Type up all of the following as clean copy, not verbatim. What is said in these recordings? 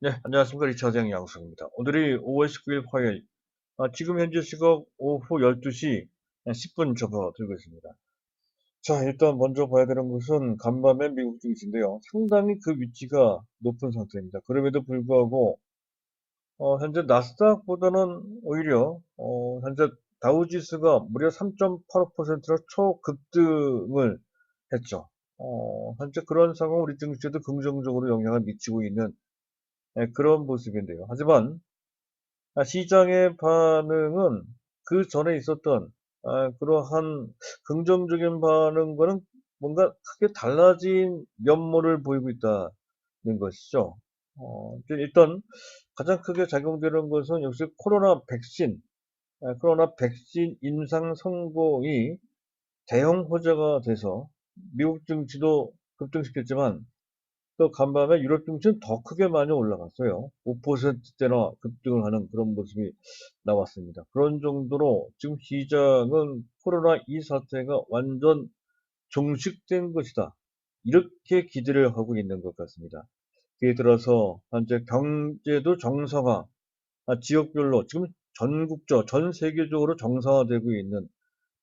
네, 안녕하십니까. 리차드 양수입니다. 오늘이 5월 19일 화요일, 지금 현재 시각 오후 12시 10분 접어들고 있습니다. 자, 일단 먼저 봐야 되는 것은 간밤의 미국 증시인데요. 상당히 그 위치가 높은 상태입니다. 그럼에도 불구하고, 현재 나스닥보다는 오히려, 현재 다우지수가 무려 3.85%로 초급등을 했죠. 현재 그런 상황 우리 증시에도 긍정적으로 영향을 미치고 있는 그런 모습인데요. 하지만, 시장의 반응은 그 전에 있었던 그러한 긍정적인 반응과는 뭔가 크게 달라진 면모를 보이고 있다는 것이죠. 일단 가장 크게 작용되는 것은 역시 코로나 백신 임상 성공이 대형 호재가 돼서 미국 증시도 급등시켰지만 또 간밤에 유럽 증시는 더 크게 많이 올라갔어요. 5%대나 급등을 하는 그런 모습이 나왔습니다. 그런 정도로 지금 시장은 코로나 이 사태가 완전 종식된 것이다. 이렇게 기대를 하고 있는 것 같습니다. 그에 들어서 현재 경제도 정상화, 지역별로 지금 전 세계적으로 정상화되고 있는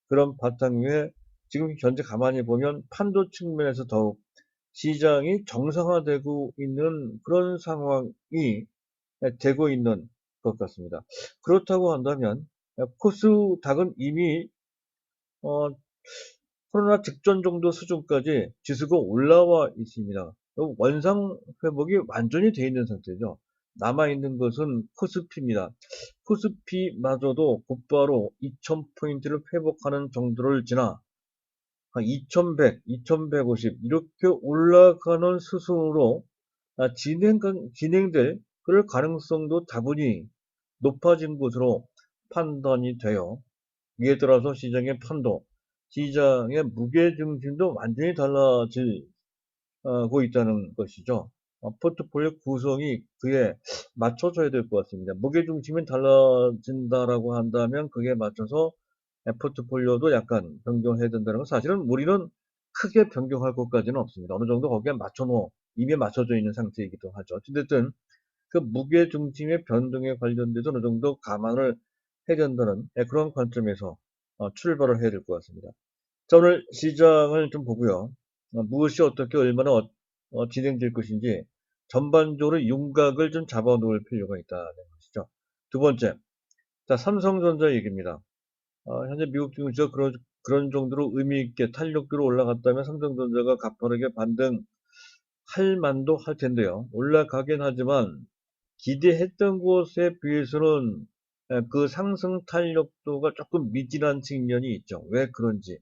그런 바탕 위에 지금 현재 가만히 보면 판도 측면에서 더욱 시장이 정상화되고 있는 그런 상황이 되고 있는 것 같습니다. 그렇다고 한다면 코스닥은 이미 어, 코로나 직전 정도 수준까지 지수가 올라와 있습니다. 원상 회복이 완전히 되어 있는 상태죠. 남아있는 것은 코스피입니다. 코스피마저도 곧바로 2000포인트를 회복하는 정도를 지나 2100, 2150 이렇게 올라가는 수순으로 진행될 그럴 가능성도 다분히 높아진 것으로 판단이 돼요. 이에 따라서 시장의 판도, 시장의 무게중심도 완전히 달라지고 있다는 것이죠. 포트폴리오 구성이 그에 맞춰져야 될 것 같습니다. 무게중심이 달라진다라고 한다면 그게 맞춰서 포트폴리오도 약간 변경해야 된다는 건 사실은 우리는 크게 변경할 것까지는 없습니다. 어느 정도 거기에 이미 맞춰져 있는 상태이기도 하죠. 어쨌든 그 무게 중심의 변동에 관련돼서 어느 정도 감안을 해야 된다는 그런 관점에서 출발을 해야 될 것 같습니다. 자, 오늘 시장을 좀 보고요. 무엇이 어떻게 얼마나 진행될 것인지 전반적으로 윤곽을 좀 잡아놓을 필요가 있다는 것이죠. 두 번째, 자, 삼성전자 얘기입니다. 현재 미국 증시가 그런 정도로 의미 있게 탄력도로 올라갔다면 삼성전자가 가파르게 반등할 만도 할 텐데요. 올라가긴 하지만 기대했던 곳에 비해서는 그 상승 탄력도가 조금 미진한 측면이 있죠. 왜 그런지.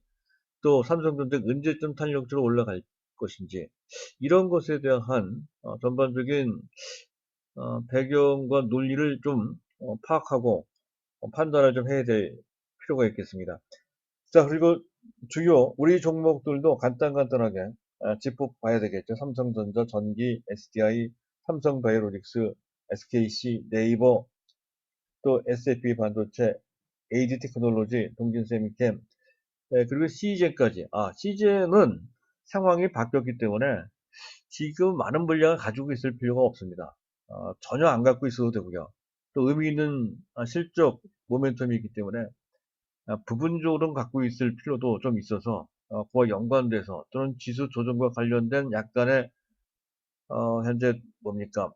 또 삼성전자가 언제쯤 탄력적으로 올라갈 것인지. 이런 것에 대한 전반적인 배경과 논리를 좀 파악하고 판단을 좀 해야 될 필요가 있겠습니다. 자, 그리고 주요 우리 종목들도 간단하게 짚어봐야 되겠죠. 삼성전자, 전기, SDI, 삼성바이오로직스, SKC, 네이버, 또 SFB 반도체, AD테크놀로지, 동진세미캠, 그리고 CJ까지. CJ는 상황이 바뀌었기 때문에 지금 많은 물량을 가지고 있을 필요가 없습니다. 전혀 안 갖고 있어도 되고요. 또 의미 있는 실적 모멘텀이기 때문에 부분적으로 갖고 있을 필요도 좀 있어서 그와 연관돼서 또는 지수 조정과 관련된 약간의 현재 뭡니까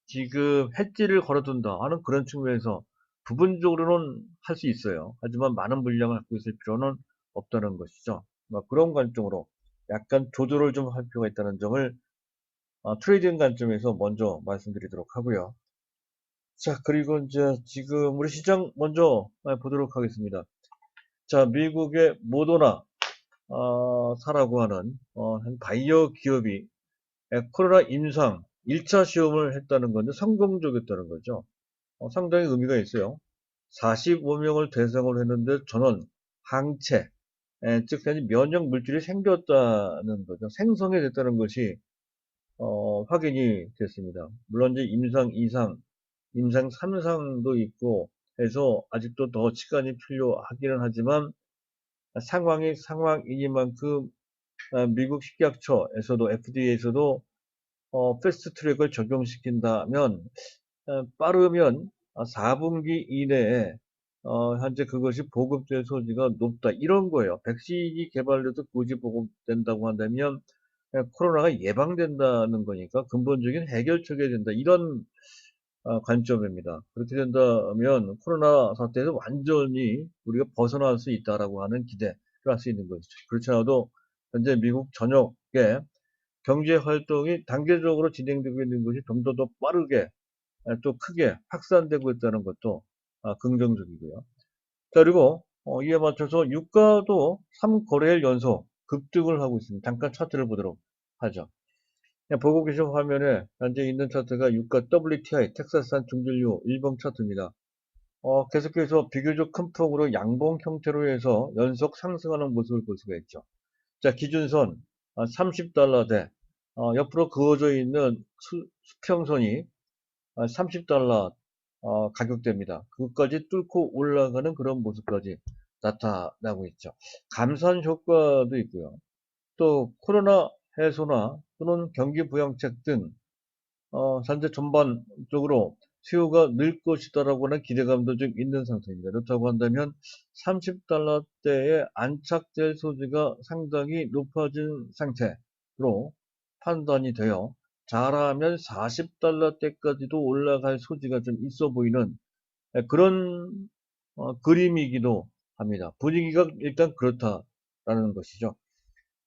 지금 해지를 걸어둔다 하는 그런 측면에서 부분적으로는 할 수 있어요. 하지만 많은 물량을 갖고 있을 필요는 없다는 것이죠. 그런 관점으로 약간 조절을 좀 할 필요가 있다는 점을 트레이딩 관점에서 먼저 말씀드리도록 하고요. 자, 그리고 이제 지금 우리 시장 먼저 보도록 하겠습니다. 자, 미국의 모더나 사라고 하는 한 바이오 기업이 코로나 임상 1차 시험을 했다는 건데 성공적이었다는 거죠. 상당히 의미가 있어요. 45명을 대상으로 했는데 전원 항체, 즉 면역 물질이 생겼다는 거죠. 생성이 됐다는 것이 확인이 됐습니다. 물론 이제 임상 2상, 임상 3상도 있고 해서 아직도 더 시간이 필요하기는 하지만 상황이니만큼 미국 식약처에서도 FDA에서도 패스트 트랙을 적용시킨다면 빠르면 4분기 이내에 현재 그것이 보급될 소지가 높다. 이런 거예요. 백신이 개발돼도 그것이 보급된다고 한다면 코로나가 예방된다는 거니까 근본적인 해결책이 된다. 이런 관점입니다. 그렇게 된다면 코로나 사태에서 완전히 우리가 벗어날 수 있다라고 하는 기대를 할 수 있는 것이죠. 그렇지 않아도 현재 미국 전역에 경제 활동이 단계적으로 진행되고 있는 것이 좀 더 빠르게 또 크게 확산되고 있다는 것도 긍정적이고요. 자, 그리고 이에 맞춰서 유가도 3거래일 연속 급등을 하고 있습니다. 잠깐 차트를 보도록 하죠. 보고 계신 화면에 현재 있는 차트가 유가 WTI 텍사스산 중진류 일봉 차트입니다. 계속해서 비교적 큰 폭으로 양봉 형태로 해서 연속 상승하는 모습을 볼 수가 있죠. 자, 기준선 30달러대 옆으로 그어져 있는 수평선이 30달러 가격대입니다. 그것까지 뚫고 올라가는 그런 모습까지 나타나고 있죠. 감산 효과도 있고요. 또 코로나 해소나 또는 경기 부양책 등 현재 전반적으로 수요가 늘 것이다라고 하는 기대감도 좀 있는 상태입니다. 그렇다고 한다면 30달러대에 안착될 소지가 상당히 높아진 상태로 판단이 되어 잘하면 40달러대까지도 올라갈 소지가 좀 있어 보이는 그런 그림이기도 합니다. 분위기가 일단 그렇다라는 것이죠.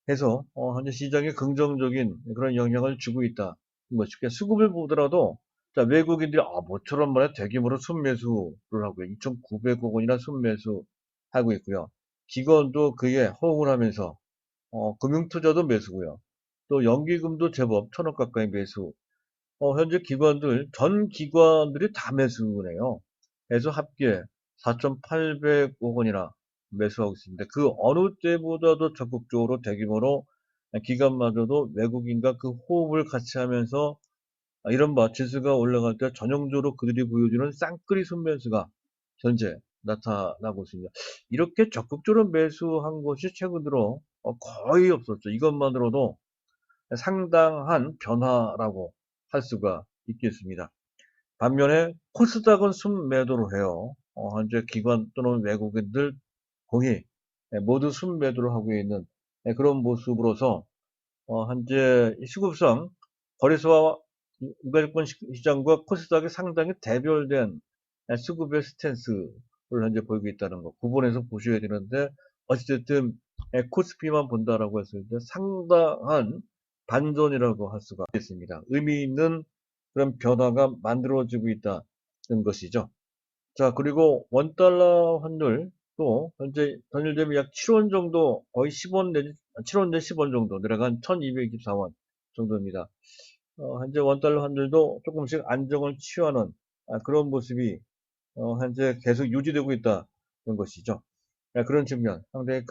해서 현재 시장에 긍정적인 그런 영향을 주고 있다. 것이고 수급을 보더라도 자, 외국인들이 모처럼 만에 대규모로 순매수를 하고요. 2,900억 원이나 순매수하고 있고요. 기관도 그에 호응을 하면서 금융투자도 매수고요. 또 연기금도 제법 1,000억 가까이 매수. 현재 기관들 전 기관들이 다 매수네요. 해서 합계 4,800억 원이나 매수하고 있습니다. 그 어느 때보다도 적극적으로 대규모로 기관마저도 외국인과 그 호흡을 같이 하면서 이른바 지수가 올라갈 때 전형적으로 그들이 보여주는 쌍끌이 순매수가 현재 나타나고 있습니다. 이렇게 적극적으로 매수한 것이 최근 들어 거의 없었죠. 이것만으로도 상당한 변화라고 할 수가 있겠습니다. 반면에 코스닥은 순매도로 해요. 현재 기관 또는 외국인들 공히 모두 순매도를 하고 있는 그런 모습으로서 현재 수급상 거래소와 유가증권 시장과 코스닥이 상당히 대별된 수급의 스탠스를 현재 보이고 있다는 거 구분해서 보셔야 되는데 어찌됐든 코스피만 본다라고 했을 때 상당한 반전이라고 할 수가 있습니다. 의미 있는 그런 변화가 만들어지고 있다는 것이죠. 자, 그리고 원달러 환율도 현재 단일되면 약 7원 정도, 거의 10원 내지, 7원 내 10원 정도 내려간 1224원 정도입니다. 현재 원달러 환율도 조금씩 안정을 취하는 그런 모습이 현재 계속 유지되고 있다는 것이죠. 그런 측면, 상당히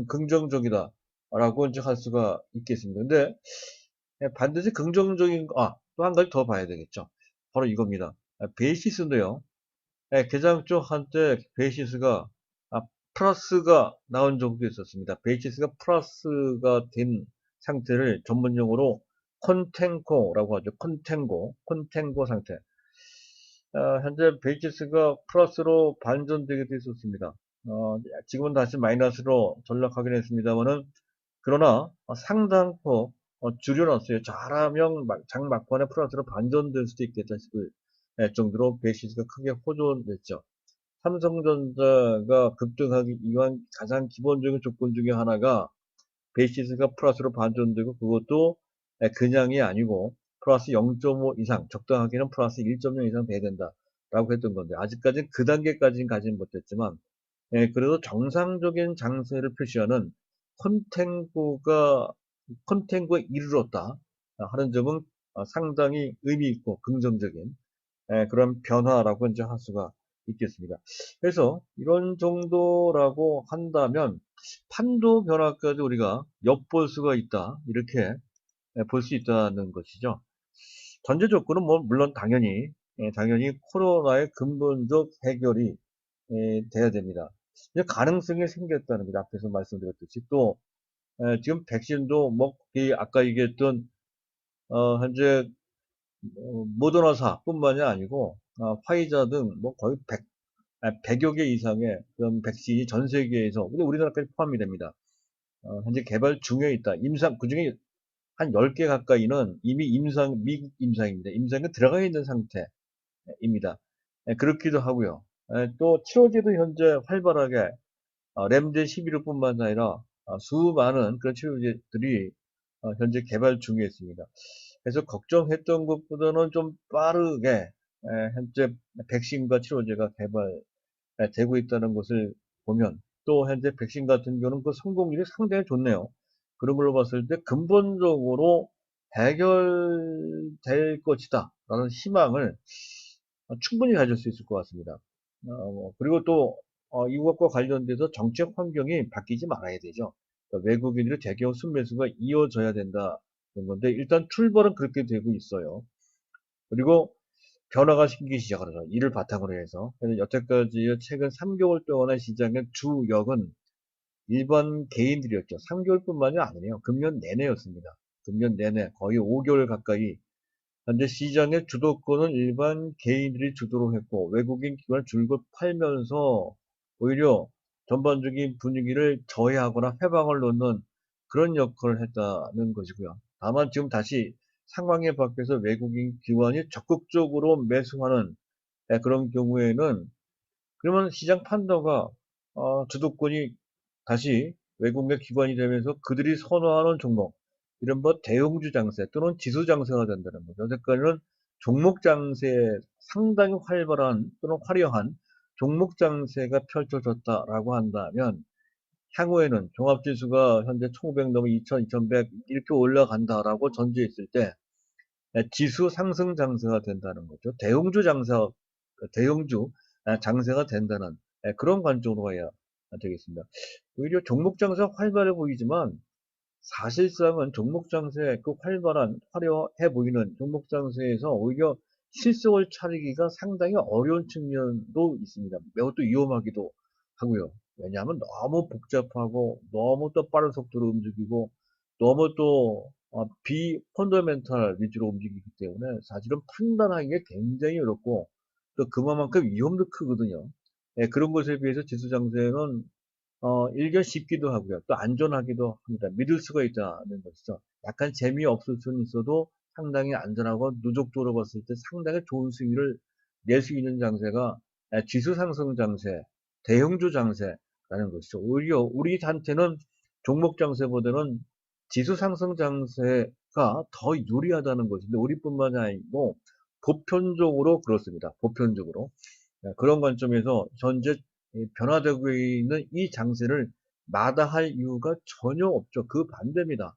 긍정적이다라고 이제 할 수가 있겠습니다. 근데 반드시 긍정적인, 또 한 가지 더 봐야 되겠죠. 바로 이겁니다. 베이시스인데요. 개장 쪽 한때 베이시스가 플러스가 나온 적도 있었습니다. 베이시스가 플러스가 된 상태를 전문용어로 컨탱고라고 하죠. 컨탱고 상태. 현재 베이시스가 플러스로 반전되기도 했었습니다. 지금은 다시 마이너스로 전락하긴 했습니다만은 그러나 상당폭 줄여놨어요. 잘하면 장 막판에 플러스로 반전될 수도 있겠다 싶을 정도로 베이시스가 크게 호전됐죠. 삼성전자가 급등하기 위한 가장 기본적인 조건 중에 하나가 베이시스가 플러스로 반전되고 그것도 그냥이 아니고 플러스 0.5 이상, 적당하게는 플러스 1.0 이상 돼야 된다라고 했던 건데 아직까지는 그 단계까지는 가진 못했지만 그래도 정상적인 장세를 표시하는 컨텐고에 이르렀다 하는 점은 상당히 의미 있고 긍정적인 그런 변화라고 이제 할 수가 있겠습니다. 그래서 이런 정도라고 한다면 판도 변화까지 우리가 엿볼 수가 있다. 이렇게 볼 수 있다는 것이죠. 전제 조건은 뭐 물론 당연히 코로나의 근본적 해결이 돼야 됩니다. 가능성이 생겼다는 거죠. 앞에서 말씀드렸듯이 또 지금 백신도 뭐 아까 얘기했던 현재 모더나사뿐만이 아니고 화이자 등 뭐 거의 100여 개 이상의 그런 백신이 전 세계에서, 근데 우리나라까지 포함이 됩니다. 현재 개발 중에 있다. 그중에 한 10개 가까이는 이미 미국 임상입니다. 임상에 들어가 있는 상태입니다. 그렇기도 하고요. 또 치료제도 현재 활발하게 렘데시비르뿐만 아니라 수많은 그런 치료제들이 현재 개발 중에 있습니다. 그래서 걱정했던 것보다는 좀 빠르게 현재 백신과 치료제가 개발되고 있다는 것을 보면, 또 현재 백신 같은 경우는 그 성공률이 상당히 좋네요. 그런 걸로 봤을 때 근본적으로 해결될 것이다 라는 희망을 충분히 가질 수 있을 것 같습니다. 그리고 또 이것과 관련돼서 정책 환경이 바뀌지 말아야 되죠. 그러니까 외국인들의 대기업 순매수가 이어져야 된다는 건데, 일단 출발은 그렇게 되고 있어요. 그리고 변화가 생기기 시작하죠. 이를 바탕으로 해서. 그래서 여태까지 최근 3개월 동안의 시장의 주역은 일반 개인들이었죠. 3개월뿐만이 아니에요. 금년 내내였습니다. 금년 내내 거의 5개월 가까이 현재 시장의 주도권은 일반 개인들이 주도로 했고, 외국인 기관을 줄곧 팔면서 오히려 전반적인 분위기를 저해하거나 회방을 놓는 그런 역할을 했다는 것이고요. 다만 지금 다시 상황에 바뀌어서 외국인 기관이 적극적으로 매수하는 그런 경우에는, 그러면 시장 판도가 주도권이 다시 외국의 기관이 되면서 그들이 선호하는 종목, 이른바 대형주 장세 또는 지수 장세가 된다는 거죠. 여태까지는 종목 장세, 상당히 활발한 또는 화려한 종목 장세가 펼쳐졌다라고 한다면, 향후에는 종합지수가 현재 1500 넘어 2000, 2100 이렇게 올라간다라고 전제했을 때 지수 상승 장세가 된다는 거죠. 대형주 장세가 된다는 그런 관점으로 가야 되겠습니다. 오히려 종목 장세가 활발해 보이지만, 사실상은 종목 장세, 그 활발한, 화려해 보이는 종목 장세에서 오히려 실속을 차리기가 상당히 어려운 측면도 있습니다. 매우 또 위험하기도 하고요. 왜냐하면 너무 복잡하고, 너무 또 빠른 속도로 움직이고, 너무 또 비펀더멘탈 위주로 움직이기 때문에 사실은 판단하기가 굉장히 어렵고, 또 그만큼 위험도 크거든요. 그런 것에 비해서 지수 장세는 일견 쉽기도 하고요. 또 안전하기도 합니다. 믿을 수가 있다는 것이죠. 약간 재미없을 수는 있어도 상당히 안전하고, 누적적으로 봤을 때 상당히 좋은 수익을 낼 수 있는 장세가 지수 상승 장세, 대형주 장세라는 것이죠. 오히려 우리한테는 종목 장세보다는 지수 상승 장세가 더 유리하다는 것인데, 우리뿐만이 아니고 보편적으로 그렇습니다. 보편적으로. 그런 관점에서 현재 변화되고 있는 이 장세를 마다할 이유가 전혀 없죠. 그 반대입니다.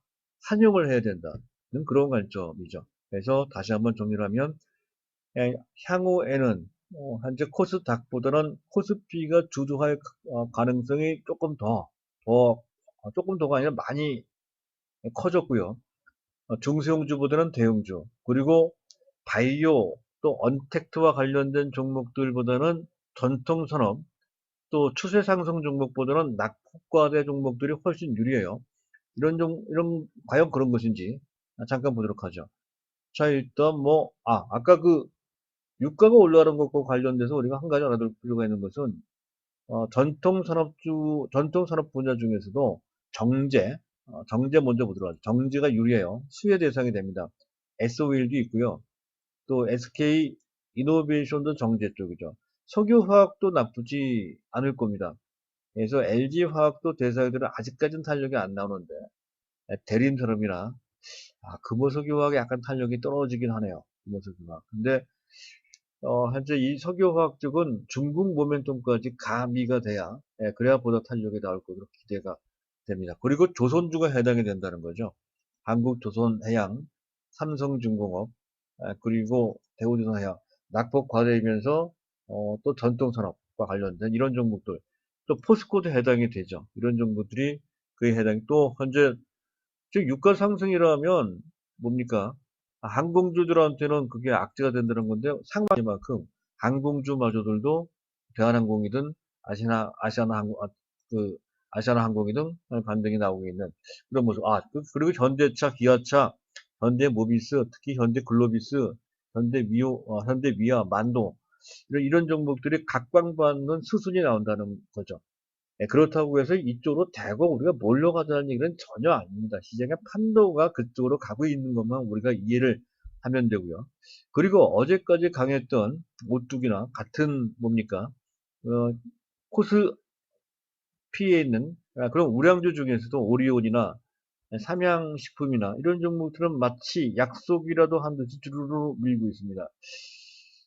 환영을 해야 된다는 그런 관점이죠. 그래서 다시 한번 정리를 하면, 향후에는 현재 코스닥보다는 코스피가 주도할 가능성이 조금 더가 아니라 많이 커졌고요. 중소형주보다는 대형주, 그리고 바이오 또 언택트와 관련된 종목들보다는 전통산업, 또 추세 상승 종목보다는 낙폭과대 종목들이 훨씬 유리해요. 과연 그런 것인지 잠깐 보도록 하죠. 자, 일단 아까 그 유가가 올라가는 것과 관련돼서 우리가 한 가지 알아둘 필요가 있는 것은, 전통산업 분야 중에서도 정제 먼저 보도록 하죠. 정제가 유리해요. 수혜 대상이 됩니다. SO일도 있고요. 또 SK 이노베이션도 정제 쪽이죠. 석유화학도 나쁘지 않을 겁니다. 그래서 LG화학도 대사들은 아직까지는 탄력이 안 나오는데, 대림산업이나 금호석유화학의 약간 탄력이 떨어지긴 하네요. 금호석유화학. 근데 현재 이 석유화학 쪽은 중국 모멘텀까지 가미가 돼야, 그래야 보다 탄력이 나올 것으로 기대가 됩니다. 그리고 조선주가 해당이 된다는 거죠. 한국조선해양, 삼성중공업, 그리고 대우조선해양, 낙폭 과대이면서 또 전통산업과 관련된 이런 종목들, 또 포스코도 해당이 되죠. 이런 종목들이 그에 해당이, 또 현재 즉 유가 상승이라면 뭡니까? 항공주들한테는 그게 악재가 된다는 건데, 상반기만큼 항공주마저들도 대한항공이든 아시아나항공이든 반등이 나오고 있는 그런 모습. 그리고 현대차, 기아차 현대모비스, 특히 현대글로비스, 현대위아, 만도 이런 종목들이 각광받는 수순이 나온다는 거죠. 예, 그렇다고 해서 이쪽으로 대거 우리가 몰려가자는 얘기는 전혀 아닙니다. 시장의 판도가 그쪽으로 가고 있는 것만 우리가 이해를 하면 되고요. 그리고 어제까지 강했던 오뚜기나 같은 뭡니까? 코스피에 있는 그런 우량주 중에서도 오리온이나 삼양식품이나 이런 종목들은 마치 약속이라도 한 듯이 주르르 밀고 있습니다.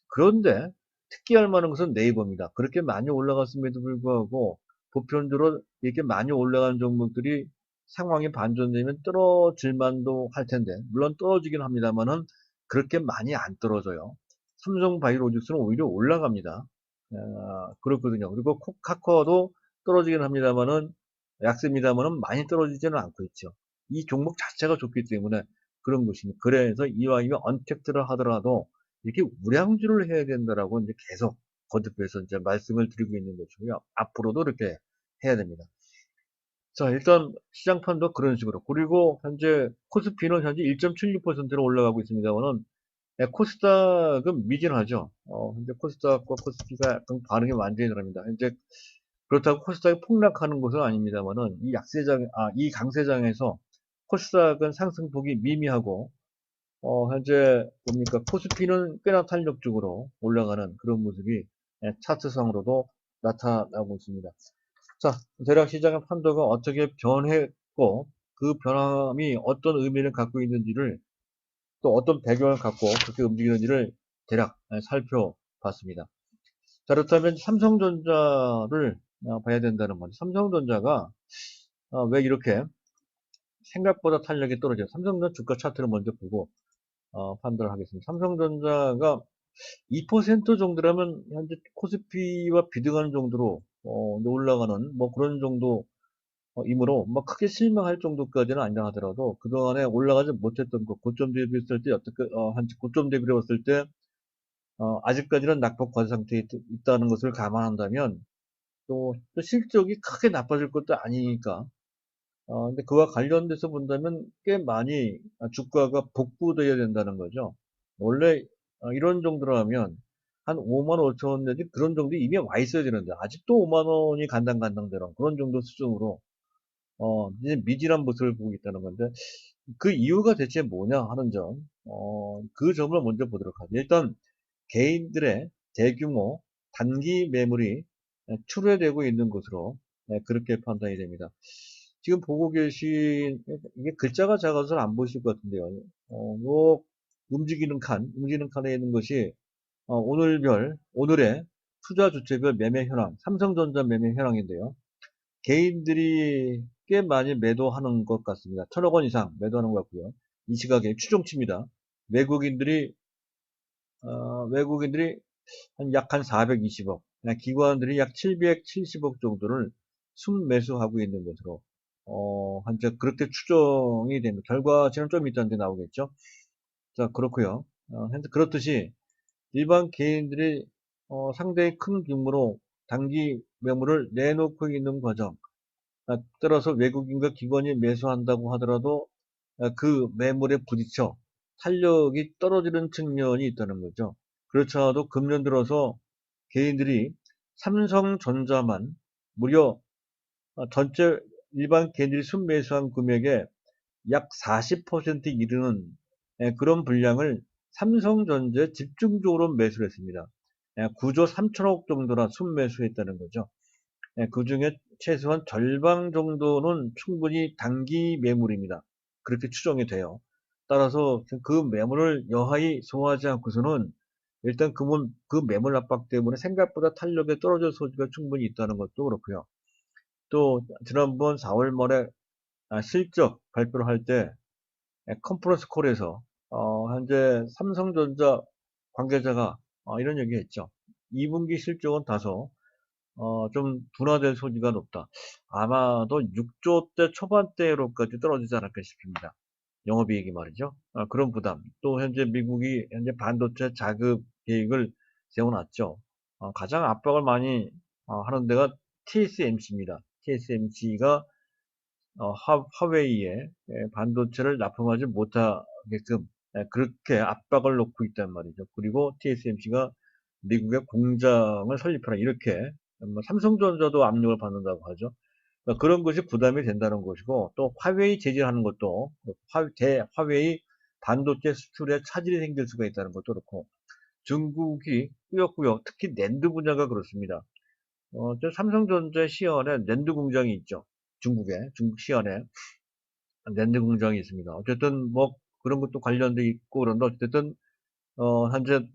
그런데 특기할 만한 것은 네이버입니다. 그렇게 많이 올라갔음에도 불구하고 보편적으로 이렇게 많이 올라간 종목들이 상황이 반전되면 떨어질 만도 할 텐데 물론 떨어지긴 합니다만은 그렇게 많이 안 떨어져요. 삼성바이오로직스는 오히려 올라갑니다. 그렇거든요. 그리고 카카오도 떨어지긴 합니다만은 약세입니다만은 많이 떨어지지는 않고 있죠. 이 종목 자체가 좋기 때문에 그런 것입니다. 그래서 이왕이면 언택트를 하더라도 이렇게 우량주를 해야 된다라고 이제 계속 거듭해서 이제 말씀을 드리고 있는 것이고요. 앞으로도 이렇게 해야 됩니다. 자, 일단 시장판도 그런 식으로. 그리고 현재 코스피는 현재 1.76%로 올라가고 있습니다만은 코스닥은 미진하죠. 현재 코스닥과 코스피가 약간 반응이 완전히 다릅니다. 현재 그렇다고 코스닥이 폭락하는 것은 아닙니다만은 이 강세장에서 코스닥은 상승폭이 미미하고 현재 뭡니까 코스피는 꽤나 탄력적으로 올라가는 그런 모습이 차트상으로도 나타나고 있습니다. 자, 대략 시장의 판도가 어떻게 변했고 그 변함이 어떤 의미를 갖고 있는지를 또 어떤 배경을 갖고 그렇게 움직이는지를 대략 살펴봤습니다. 자, 그렇다면 삼성전자를 봐야 된다는 거죠. 삼성전자가 왜 이렇게 생각보다 탄력이 떨어져요? 삼성전자 주가 차트를 먼저 보고 판단을 하겠습니다. 삼성전자가 2% 정도라면 현재 코스피와 비등하는 정도로 올라가는 뭐 그런 정도 이므로 뭐 크게 실망할 정도까지는 아니라 하더라도 그동안에 올라가지 못했던 것 고점 대비했을 때 어떻게 한 고점 대비를 했을 때 아직까지는 낙폭 과세 상태에 있다는 것을 감안한다면 또 실적이 크게 나빠질 것도 아니니까 근데 그와 관련돼서 본다면 꽤 많이 주가가 복구되어야 된다는 거죠. 원래 이런 정도라면 한 5만 5천 원 내지 그런 정도 이미 와 있어야 되는데 아직도 5만 원이 간당간당대로 그런 정도 수준으로 이제 미진한 모습을 보고 있다는 건데 그 이유가 대체 뭐냐 하는 점, 그 점을 먼저 보도록 하죠. 일단 개인들의 대규모 단기 매물이 출회되고 있는 것으로 그렇게 판단이 됩니다. 지금 보고 계신 이게 글자가 작아서 안 보이실 것 같은데요. 요 움직이는 칸에 있는 것이 오늘의 투자 주체별 매매 현황, 삼성전자 매매 현황인데요. 개인들이 꽤 많이 매도하는 것 같습니다. 1,000억 원 이상 매도하는 것 같고요. 이 시각에 추정치입니다. 외국인들이 외국인들이 약 한 420억, 기관들이 약 770억 정도를 순매수하고 있는 것으로 현재 그렇게 추정이 됩니다. 결과치는 좀 이따 나오겠죠. 자, 그렇고요. 현재 그렇듯이 일반 개인들이 상당히 큰 규모로 단기 매물을 내놓고 있는 과정, 따라서 외국인과 기관이 매수한다고 하더라도 그 매물에 부딪혀 탄력이 떨어지는 측면이 있다는 거죠. 그렇지 않아도 금년 들어서 개인들이 삼성전자만 무려 전체 일반 개인들이 순매수한 금액의 약 40% 이르는 그런 분량을 삼성전자에 집중적으로 매수를 했습니다. 9조 3천억 정도나 순매수했다는 거죠. 그 중에 최소한 절반 정도는 충분히 단기 매물입니다. 그렇게 추정이 돼요. 따라서 그 매물을 여하히 소화하지 않고서는 일단 그 매물 압박 때문에 생각보다 탄력에 떨어질 소지가 충분히 있다는 것도 그렇고요. 또 지난번 4월 말에 실적 발표를 할 때 컨퍼런스 콜에서 현재 삼성전자 관계자가 이런 얘기했죠. 2분기 실적은 다소 좀 둔화될 소지가 높다. 아마도 6조대 초반대로까지 떨어지지 않을까 싶습니다. 영업이익이 말이죠. 그런 부담. 또 현재 미국이 현재 반도체 자급 계획을 세워놨죠. 가장 압박을 많이 하는 데가 TSMC입니다. TSMC가 화웨이에 반도체를 납품하지 하게끔 그렇게 압박을 놓고 있단 말이죠. 그리고 TSMC가 미국의 공장을 설립하라 이렇게 삼성전자도 압력을 받는다고 하죠. 그러니까 그런 것이 부담이 된다는 것이고 또 화웨이 제재하는 것도 화웨이 반도체 수출에 차질이 생길 수가 있다는 것도 그렇고 중국이 꾸역꾸역 특히 낸드 분야가 그렇습니다. 저 삼성전자 시연에 낸드 공장이 있죠. 중국 시연에 낸드 공장이 있습니다. 어쨌든 뭐 그런 것도 관련돼 있고 그런데 어쨌든 현재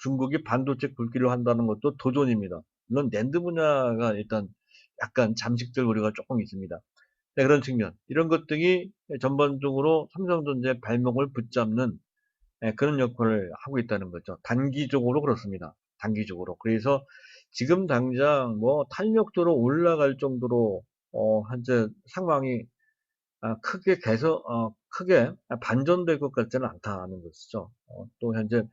중국이 반도체 굵기를 한다는 것도 도전입니다. 물론 낸드 분야가 일단 약간 잠식될 우려가 조금 있습니다. 네, 그런 측면 이런 것들이 전반적으로 삼성전자의 발목을 붙잡는 그런 역할을 하고 있다는 거죠. 단기적으로 그렇습니다. 단기적으로. 그래서 지금 당장 뭐 탄력도로 올라갈 정도로 현재 상황이 크게 반전될 것 같지는 않다는 것이죠. 또 현재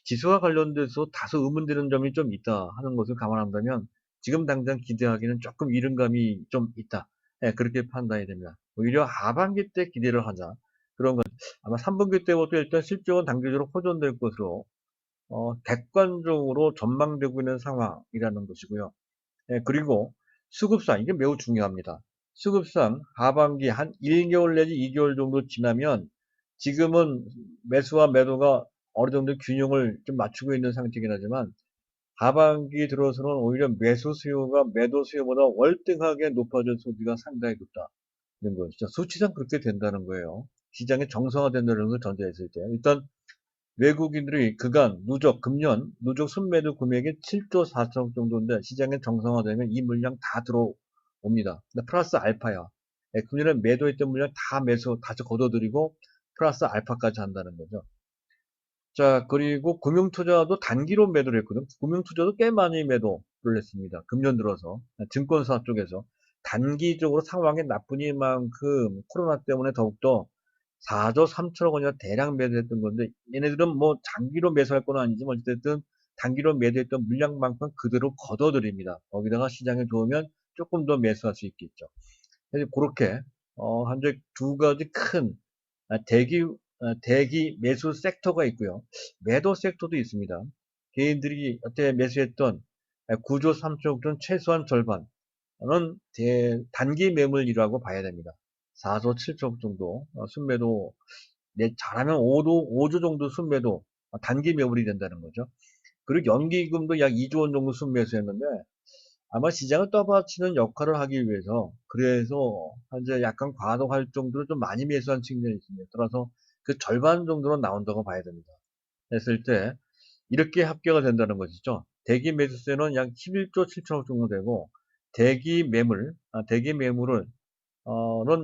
지수와 관련돼서 다소 의문되는 점이 좀 있다 하는 것을 감안한다면 지금 당장 기대하기는 조금 이른 감이 좀 있다. 그렇게 판단이 됩니다. 오히려 하반기 때 기대를 하자. 그런 건 아마 3분기 때부터 일단 실적은 단기적으로 호전될 것으로 객관적으로 전망되고 있는 상황이라는 것이고요. 그리고 수급상 이게 매우 중요합니다. 수급상 하반기 한 1개월 내지 2개월 정도 지나면 지금은 매수와 매도가 어느 정도 균형을 좀 맞추고 있는 상태이긴 하지만 하반기 들어서는 오히려 매수 수요가 매도 수요보다 월등하게 높아질 소지가 상당히 높다는 것이죠. 수치상 그렇게 된다는 거예요. 시장이 정상화된다는 걸 전제했을 때 일단 외국인들이 그간 금년 누적 순매도 금액이 7조 4천억 정도인데 시장에 정상화되면 이 물량 다 들어옵니다. 근데 플러스 알파야. 금년에 매도했던 물량 다 다시 걷어들이고 플러스 알파까지 한다는 거죠. 자, 그리고 금융투자도 단기로 매도를 했거든. 금융투자도 꽤 많이 매도를 했습니다. 금년 들어서. 증권사 쪽에서. 단기적으로 상황이 나쁘니만큼 코로나 때문에 더욱더 4조 3천억 원이나 대량 매도했던 건데 얘네들은 뭐 장기로 매수할 건 아니지만 어쨌든 단기로 매도했던 물량만큼 그대로 걷어들입니다. 거기다가 시장에 좋으면 조금 더 매수할 수 있겠죠. 그래서 그렇게 현재 두 가지 큰 대기 매수 섹터가 있고요. 매도 섹터도 있습니다. 개인들이 여태 매수했던 9조 3천억 중 최소한 절반은 단기 매물이라고 봐야 됩니다. 4조 7천억 정도 순매도 잘하면 5조 정도 순매도 단기 매물이 된다는 거죠. 그리고 연기금도 약 2조 원 정도 순매수했는데 아마 시장을 떠받치는 역할을 하기 위해서 그래서 현재 약간 과도할 정도로 좀 많이 매수한 측면이 있습니다. 따라서 그 절반 정도는 나온다고 봐야 됩니다. 했을 때 이렇게 합계가 된다는 것이죠. 대기 매수세는 약 11조 7천억 정도 되고 대기 매물은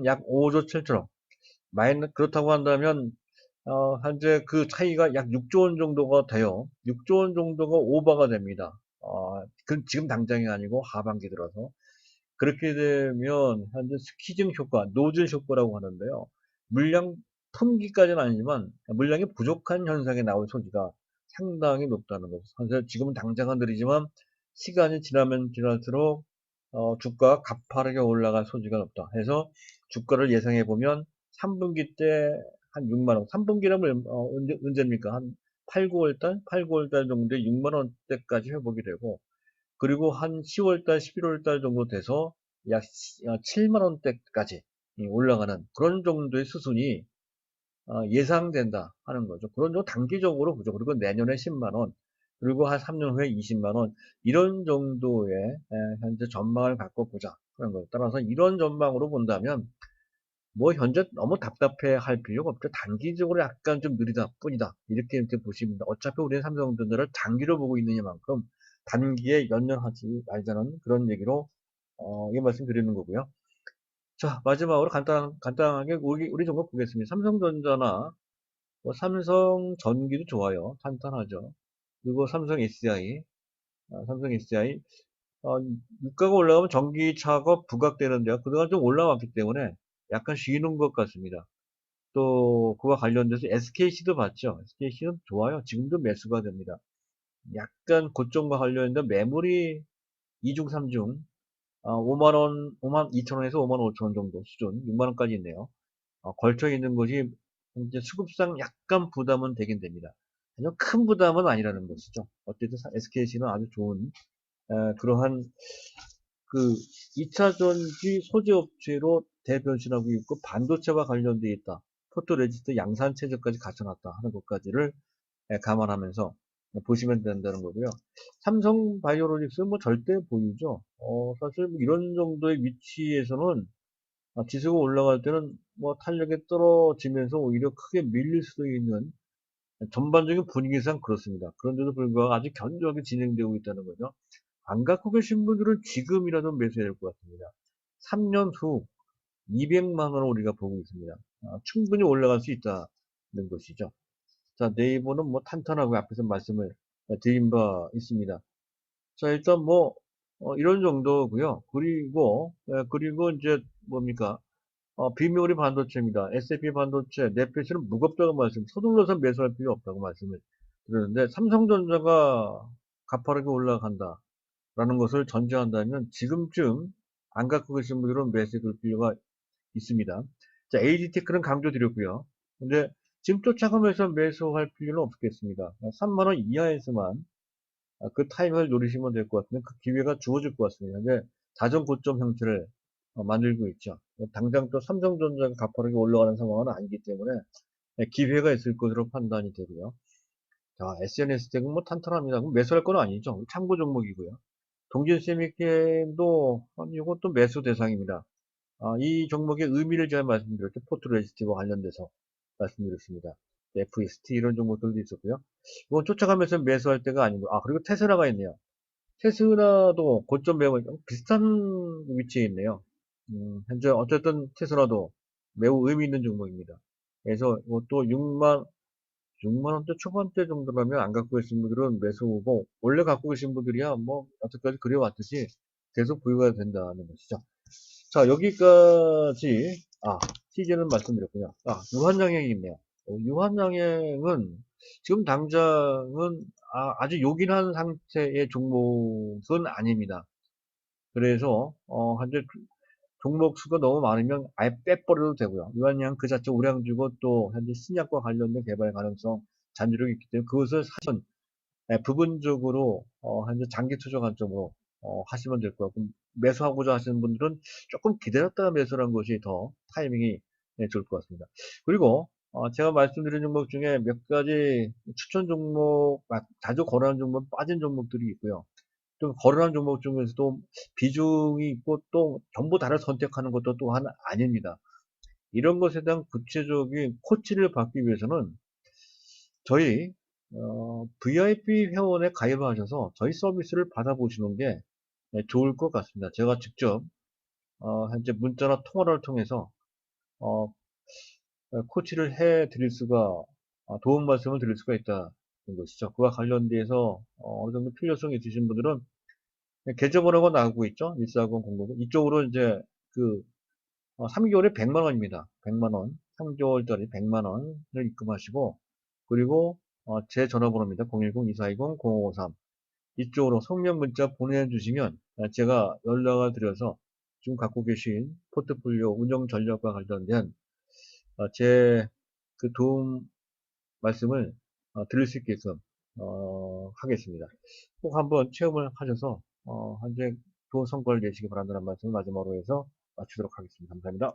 약 5조 7천억. 그렇다고 한다면 현재 그 차이가 약 6조 원 정도가 돼요. 6조 원 정도가 오버가 됩니다. 지금 당장이 아니고 하반기 들어서. 그렇게 되면 현재 스키징 효과, 노즐 효과라고 하는데요. 물량 품기까지는 아니지만 물량이 부족한 현상이 나올 소지가 상당히 높다는 거죠. 현재 지금은 당장은 느리지만 시간이 지나면 지날수록 주가가 가파르게 올라갈 소지가 높다. 해서 주가를 예상해 보면 3분기 때 한 6만 원, 3분기라면 언제입니까? 한 8, 9월 달? 8, 9월 달 정도에 6만 원대까지 회복이 되고 그리고 한 10월 달, 11월 달 정도 돼서 약 7만 원대까지 올라가는 그런 정도의 수순이 예상된다 하는 거죠. 그런 정 단기적으로 보죠. 그리고 내년에 10만 원, 그리고 한 3년 후에 20만 원 이런 정도의 현재 전망을 갖고 보자 그런 거예요. 따라서 이런 전망으로 본다면 뭐 현재 너무 답답해 할 필요가 없죠. 단기적으로 약간 좀 느리다 뿐이다. 이렇게 보시면 어차피 우리는 삼성전자를 장기로 보고 있느냐만큼 단기에 연연하지 말자는 그런 얘기로 이 말씀 드리는 거고요. 자, 마지막으로 간단하게 우리 종목 보겠습니다. 삼성전자나 뭐 삼성전기도 좋아요. 탄탄하죠. 그리고 삼성 SDI 어, 유가가 올라가면 전기차가 부각되는데요. 그동안 좀 올라왔기 때문에 약간 쉬는 것 같습니다. 또 그와 관련돼서 SKC도 봤죠. SKC는 좋아요. 지금도 매수가 됩니다. 약간 고점과 관련된 매물이 2중 3중 5만 원, 5만 2천 원에서 5만 5천 원 정도 수준, 6만 원까지 있네요. 걸쳐 있는 것이 이제 수급상 약간 부담은 되긴 됩니다. 하지만 큰 부담은 아니라는 것이죠. 어쨌든 SKC는 아주 좋은 그러한 그 2차 전지 소재 업체로 대변신하고 있고 반도체와 관련되어 있다. 포토레지스트 양산 체제까지 갖춰놨다 하는 것까지를 감안하면서 보시면 된다는 거고요. 삼성 바이오로직스는 뭐 절대 보유죠. 사실 뭐 이런 정도의 위치에서는 지수가 올라갈 때는 뭐 탄력이 떨어지면서 오히려 크게 밀릴 수도 있는 전반적인 분위기상 그렇습니다. 그런데도 불구하고 아주 견조하게 진행되고 있다는 거죠. 안 갖고 계신 분들은 지금이라도 매수해야 될 것 같습니다. 3년 후 200만 원을 우리가 보고 있습니다. 충분히 올라갈 수 있다는 것이죠. 자, 네이버는 뭐 탄탄하고 앞에서 말씀을 드린 바 있습니다. 자, 일단 뭐 이런 정도고요. 그리고 이제 뭡니까? 비메모리 반도체입니다. SAP 반도체 내패시는 무겁다고 서둘러서 매수할 필요 없다고 말씀을 드렸는데 삼성전자가 가파르게 올라간다라는 것을 전제한다면 지금쯤 안 갖고 계신 분들은 매수해 둘 필요가 있습니다. 자, AG테크는 강조드렸고요. 근데 지금 쫓아가면서 매수할 필요는 없겠습니다. 3만원 이하에서만 그 타임을 노리시면 될 것 같은데 그 기회가 주어질 것 같습니다. 근데 자전 고점 형태를 만들고 있죠. 당장 또 삼성전자가 가파르게 올라가는 상황은 아니기 때문에 기회가 있을 것으로 판단이 되고요. 자, SNS텍은 뭐 탄탄합니다. 매수할 건 아니죠. 참고 종목이고요. 동진세미캠도 이것도 매수 대상입니다. 이 종목의 의미를 제가 말씀드렸죠. 포트레지스트와 관련돼서 말씀드렸습니다. FST 이런 종목들도 있었고요. 이건 쫓아가면서 매수할 때가 아니고, 그리고 테슬라가 있네요. 테슬라도 고점 매우 비슷한 위치에 있네요. 현재 어쨌든 테슬라도 매우 의미 있는 종목입니다. 그래서 이것도 6만 원대 초반대 정도라면 안 갖고 계신 분들은 매수고, 원래 갖고 계신 분들이야 뭐 여태까지 그려왔듯이 계속 보유가 된다는 것이죠. 자, 여기까지, 시즌은 말씀드렸군요. 유한양행이 있네요. 유한양행은 지금 당장은 아주 요긴한 상태의 종목은 아닙니다. 그래서, 현재 종목 수가 너무 많으면 아예 빼버려도 되고요. 유한양 그 자체 우량주고 또 현재 신약과 관련된 개발 가능성 잔주력이 있기 때문에 그것을 사전 부분적으로 현재 장기 투자 관점으로 하시면 될 것 같고 매수하고자 하시는 분들은 조금 기다렸다가 매수하는 것이 더 타이밍이 좋을 것 같습니다. 그리고 제가 말씀드린 종목 중에 몇 가지 추천 종목, 자주 거래하는 종목 빠진 종목들이 있고요. 또 거래하는 종목 중에서도 비중이 있고 또 전부 다를 선택하는 것도 또한 아닙니다. 이런 것에 대한 구체적인 코치를 받기 위해서는 저희 VIP 회원에 가입하셔서 저희 서비스를 받아보시는 게 좋을 것 같습니다. 제가 직접 현재 문자나 통화를 통해서 어, 코치를 해 드릴 수가 도움 말씀을 드릴 수가 있다는 것이죠. 그와 관련돼서 어느 정도 필요성이 있으신 분들은 계좌번호가 나오고 있죠. 140009 이쪽으로 이제 그 3개월에 100만 원입니다. 100만 원. 3개월짜리 100만 원을 입금하시고 그리고 제 전화번호입니다. 010-2420-0553 이쪽으로 성명 문자 보내주시면 제가 연락을 드려서 지금 갖고 계신 포트폴리오 운영 전략과 관련된 제 그 도움 말씀을 드릴 수 있게끔 하겠습니다. 꼭 한번 체험을 하셔서 현재 좋은 성과를 내시기 바란다는 말씀을 마지막으로 해서 마치도록 하겠습니다. 감사합니다.